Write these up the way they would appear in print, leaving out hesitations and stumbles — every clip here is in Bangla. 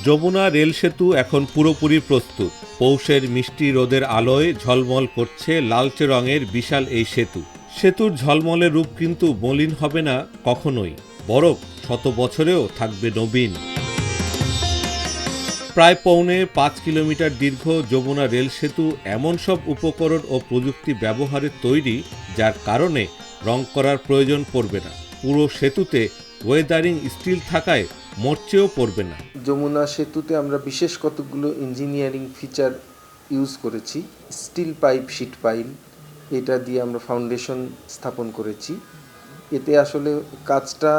যমুনা রেল সেতু এখন পুরোপুরি প্রস্তুত। পৌষের মিষ্টি রোদের আলোয় ঝলমল করছে লালচে রঙের বিশাল এই সেতু। সেতুর ঝলমলের রূপ কিন্তু মলিন হবে না কখনোই, বরং শত বছরেও থাকবে নবীন। প্রায় ৫.৫ কিলোমিটার দীর্ঘ যমুনা রেল সেতু এমন সব উপকরণ ও প্রযুক্তি ব্যবহারে তৈরি, যার কারণে রং করার প্রয়োজন পড়বে না। পুরো সেতুতে ওয়েদারিং স্টিল থাকায় মরচেও পড়বে না। যমুনা সেতুতে আমরা বিশেষ কতগুলো ইঞ্জিনিয়ারিং ফিচার ইউজ করেছি। স্টিল পাইপ, শিট পাইল, এটা দিয়ে আমরা ফাউন্ডেশন স্থাপন করেছি। এতে আসলে কাজটা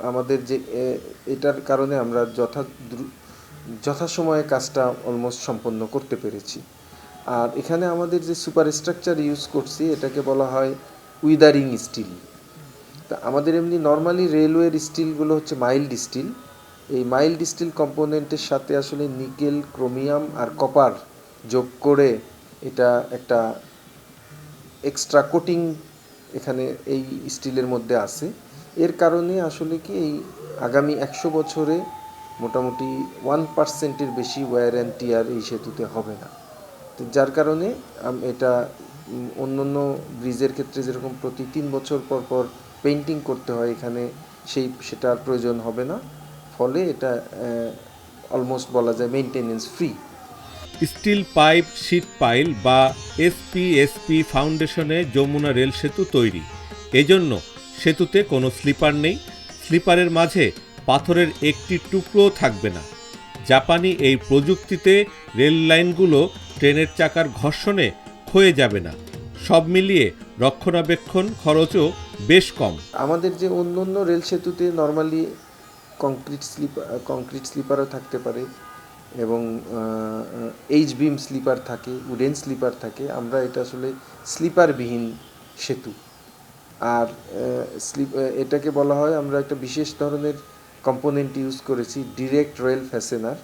আমাদের যে এটার কারণে আমরা যথাসময়ে কাজটা অলমোস্ট সম্পন্ন করতে পেরেছি। আর এখানে আমাদের যে সুপার স্ট্রাকচার ইউজ করছি, এটাকে বলা হয় উইদারিং স্টিল। তা আমাদের এমনি নর্মালি রেলওয়ের স্টিলগুলো হচ্ছে মাইল্ড স্টিল। এই মাইল্ড স্টিল কম্পোনেন্টের সাথে আসলে নিকেল, ক্রোমিয়াম আর কপার যোগ করে এটা একটা এক্সট্রা কোটিং এখানে এই স্টিলের মধ্যে আছে। এর কারণে আসলে কি এই আগামী ১০০ বছরে মোটামুটি 1%-এর বেশি ওয়্যার অ্যান্ড টিয়ার এই সেতুতে হবে না। তো যার কারণে এটা অন্য ব্রিজের ক্ষেত্রে যেরকম প্রতি ৩ বছর পর পর পেইন্টিং করতে হয়, এখানে সেটার প্রয়োজন হবে না। ফলে এটা অলমোস্ট বলা যায় maintenance free. Steel pipe, sheet pile বা এসপিএসপি ফাউন্ডেশনে যমুনা রেল সেতু তৈরি। এজন্য সেতুতে কোনো স্লিপার নেই। স্লিপারের মাঝে পাথরের একটি টুকরোও থাকবে না। জাপানি এই প্রযুক্তিতে রেল লাইনগুলো ট্রেনের চাকার ঘর্ষণে ক্ষয়ে যাবে না। সব মিলিয়ে রক্ষণাবেক্ষণ খরচও বেশ কম। আমাদের যে অন্য রেল সেতুতে নর্মালি কংক্রিট স্লিপারও থাকতে পারে এবং এইচ বিম স্লিপার থাকে, উডেন স্লিপার থাকে। আমরা এটা আসলে স্লিপারবিহীন সেতু। আর এটাকে বলা হয়, আমরা একটা বিশেষ ধরনের কম্পোনেন্ট ইউজ করেছি, ডিরেক্ট রেল ফ্যাসেনার।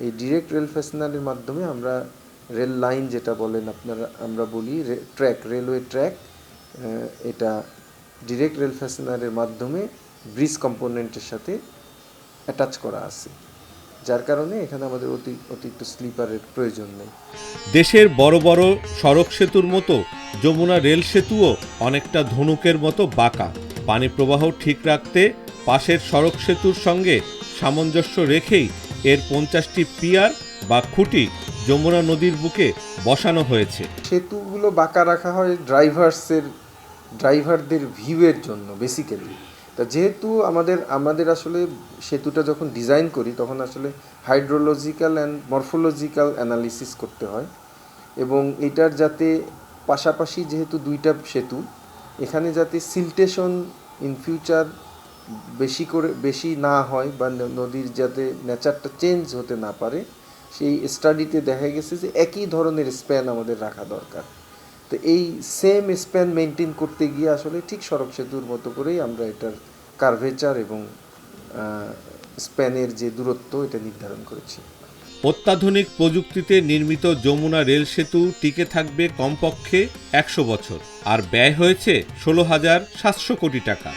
এই ডিরেক্ট রেল ফ্যাসেনারের মাধ্যমে আমরা রেল লাইন যেটা বলেন আপনারা, আমরা বলি ট্র্যাক, রেলওয়ে ট্র্যাক, এটা ডিরেক্ট রেল ফ্যাসেনারের মাধ্যমে ব্রিজ কম্পোনেন্টের সাথে অ্যাটাচ করা আছে, যার কারণে এখানে আমাদের অতিরিক্ত স্লিপারের প্রয়োজন নেই। দেশের বড় বড় সড়ক সেতুর মতো যমুনা রেল সেতুও অনেকটা ধনুকের মতো বাঁকা। পানি প্রবাহ ঠিক রাখতে পাশের সড়ক সেতুর সঙ্গে সামঞ্জস্য রেখেই এর ৫০টি পিয়ার বা খুঁটি যমুনা নদীর বুকে বসানো হয়েছে। সেতুগুলো বাঁকা রাখা হয় ড্রাইভারদের ভিউয়ের জন্য বেসিক্যালি। তা যেহেতু আমাদের আসলে সেতুটা যখন ডিজাইন করি, তখন আসলে হাইড্রোলজিক্যাল অ্যান্ড মরফোলজিক্যাল অ্যানালিসিস করতে হয় এবং এটার যাতে পাশাপাশি যেহেতু দুইটা সেতু, এখানে যাতে সিলটেশন ইন ফিউচার বেশি না হয় বা নদীর যাতে নেচারটা চেঞ্জ হতে না পারে, সেই স্টাডিতে দেখা গেছে যে একই ধরনের স্প্যান আমাদের রাখা দরকার। তো এই সেম স্প্যান মেনটেন করতে গিয়ে আসলে ঠিক সড়ক সেতুর মতো করেই আমরা এটার কার্ভেচার এবং স্প্যানের যে দূরত্ব, এটা নির্ধারণ করেছি। অত্যাধুনিক প্রযুক্তিতে নির্মিত যমুনা রেল সেতু টিকে থাকবে কমপক্ষে ১০০ বছর, আর ব্যয় হয়েছে ১৬,৭০০ কোটি টাকা।